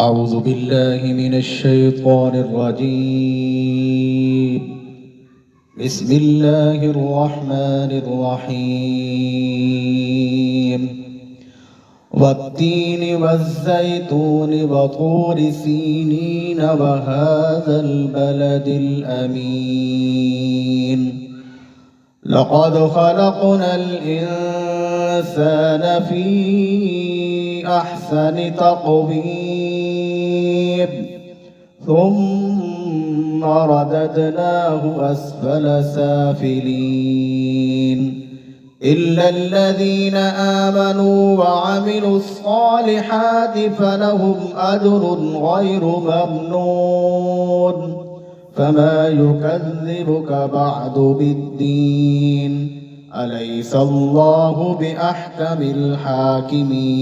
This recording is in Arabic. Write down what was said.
أعوذ بالله من الشيطان الرجيم. بسم الله الرحمن الرحيم. والتين والزيتون وطور سينين وهذا البلد الأمين. لقد خلقنا الإنسان في أحسن تقويم ثم رددناه أسفل سافلين إلا الذين آمنوا وعملوا الصالحات فلهم أجر غير ممنون. فما يكذبك بعد بالدين؟ أليس الله بأحكم الحاكمين؟